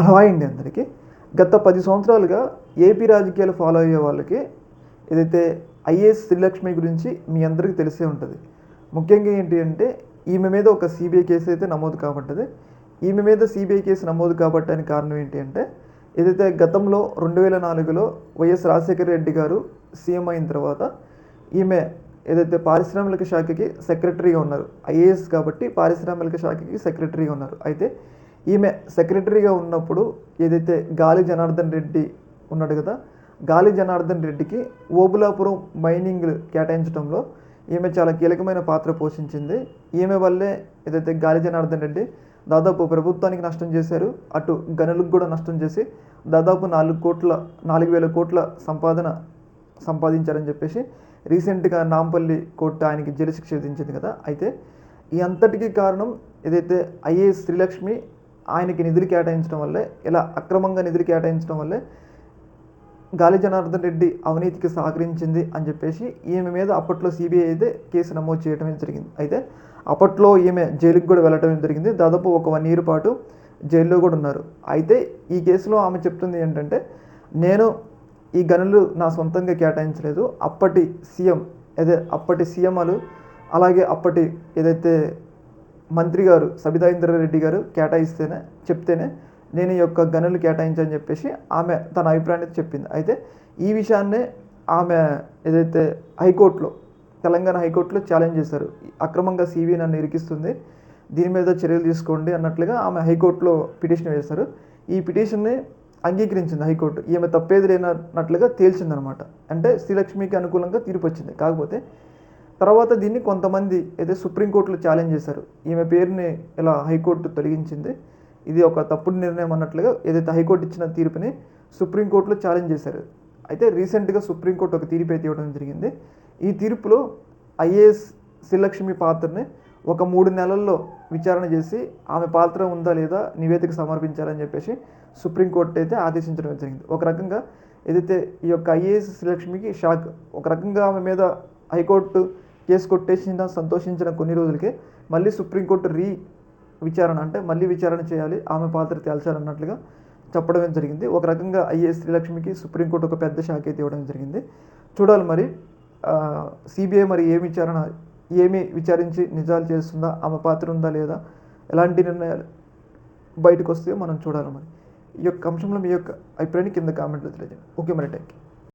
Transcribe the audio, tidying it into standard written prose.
Hi అండి అందరికీ. గత 10 సంవత్సరాలుగా ఏపీ రాజకీయాలు ఫాలో అయ్యే వాళ్ళకి ఏదైతే ఐఏఎస్ శ్రీలక్ష్మి గురించి మీ అందరికీ తెలిసే ఉంటుంది. ముఖ్యంగా ఏంటి అంటే ఈమె మీద ఒక సిబిఐ కేసు అయితే నమోదు కాబట్టది. ఈమె మీద సిబిఐ కేసు నమోదు కాబట్టడానికి కారణం ఏంటి అంటే ఏదైతే గతంలో 2004లో వైఎస్ రాజశేఖర రెడ్డి గారు సీఎం అయిన తర్వాత ఈమె ఏదైతే పారిశ్రామిక శాఖకి సెక్రటరీగా ఉన్నారు. ఐఏఎస్ కాబట్టి పారిశ్రామిక శాఖకి సెక్రటరీగా ఉన్నారు. అయితే ఈమె సెక్రటరీగా ఉన్నప్పుడు ఏదైతే గాలి జనార్దన్ రెడ్డి ఉన్నాడు కదా, గాలి జనార్దన్ రెడ్డికి ఓబులాపురం మైనింగ్ కేటాయించడంలో ఈమె చాలా కీలకమైన పాత్ర పోషించింది. ఈమె వల్లే ఏదైతే గాలి జనార్దన్ రెడ్డి దాదాపు ప్రభుత్వానికి నష్టం చేశారు, అటు గనులకు కూడా నష్టం చేసి దాదాపు 4,000 కోట్ల సంపాదించారని చెప్పేసి రీసెంట్గా నాంపల్లి కోర్టు ఆయనకి జైలు శిక్ష విధించింది కదా. అయితే ఈ అంతటికీ కారణం ఏదైతే ఐఏఎస్ శ్రీలక్ష్మి ఆయనకి నిధులు కేటాయించడం వల్లే, ఇలా అక్రమంగా నిధులు కేటాయించడం వల్లే గాలి జనార్దన్ రెడ్డి అవినీతికి సహకరించింది అని చెప్పేసి ఈమె మీద అప్పట్లో సిబిఐ అయితే కేసు నమోదు చేయడం జరిగింది. అయితే అప్పట్లో ఈమె జైలుకి కూడా వెళ్ళటం జరిగింది. దాదాపు ఒక 1 year పాటు జైల్లో కూడా ఉన్నారు. అయితే ఈ కేసులో ఆమె చెప్తుంది ఏంటంటే, నేను ఈ గనులు నా సొంతంగా కేటాయించలేదు, అప్పటి సీఎంలు అలాగే అప్పటి ఏదైతే మంత్రి గారు సబితా ఇంద్రారెడ్డి గారు చెప్తేనే నేను ఈ యొక్క గనులు కేటాయించని చెప్పేసి ఆమె తన అభిప్రాయాన్ని చెప్పింది. అయితే ఈ విషయాన్నే ఆమె ఏదైతే తెలంగాణ హైకోర్టులో ఛాలెంజ్ చేశారు. అక్రమంగా సిబిఐ నన్ను ఇరికిస్తుంది, దీని మీద చర్యలు తీసుకోండి అన్నట్లుగా ఆమె హైకోర్టులో పిటిషన్ వేశారు. ఈ పిటిషన్ని అంగీకరించింది హైకోర్టు. ఈమె తప్పేది లేనట్లుగా తేల్చిందనమాట. అంటే శ్రీలక్ష్మికి అనుకూలంగా తీర్పు వచ్చింది. కాకపోతే తర్వాత దీన్ని కొంతమంది అయితే సుప్రీంకోర్టులో ఛాలెంజ్ చేశారు. ఈమె పేరుని ఇలా హైకోర్టు తొలగించింది, ఇది ఒక తప్పుడు నిర్ణయం అన్నట్లుగా ఏదైతే హైకోర్టు ఇచ్చిన తీర్పుని సుప్రీంకోర్టులో ఛాలెంజ్ చేశారు. అయితే రీసెంట్గా సుప్రీంకోర్టు ఒక తీర్పు అయితే ఇవ్వడం జరిగింది. ఈ తీర్పులో ఐఏఎస్ శ్రీలక్ష్మి పాత్రని ఒక 3 నెలల్లో విచారణ చేసి ఆమె పాత్ర ఉందా లేదా నివేదిక సమర్పించాలని చెప్పేసి సుప్రీంకోర్టు అయితే ఆదేశించడం జరిగింది. ఒక రకంగా ఏదైతే ఈ యొక్క ఐఏఎస్ శ్రీలక్ష్మికి షాక్. ఒక రకంగా ఆమె మీద హైకోర్టు కేసు కొట్టేసిన సంతోషించిన కొన్ని రోజులకే మళ్ళీ సుప్రీంకోర్టు మళ్ళీ విచారణ చేయాలి, ఆమె పాత్ర తేల్చాలన్నట్లుగా చెప్పడం జరిగింది. ఒక రకంగా ఐఏఎస్ శ్రీలక్ష్మికి సుప్రీంకోర్టు ఒక పెద్ద షాక్ అయితే ఇవ్వడం జరిగింది. చూడాలి మరి సిబిఐ మరి ఏమి విచారించి నిజాలు చేస్తుందా, ఆమె పాత్ర ఉందా లేదా, ఎలాంటి నిర్ణయాలు బయటకు వస్తాయో మనం చూడాలి. మరి ఈ యొక్క అంశంలో మీ యొక్క అభిప్రాయాన్ని కింద కామెంట్లో తెలియజేయండి. ఓకే మరి, థ్యాంక్ యూ.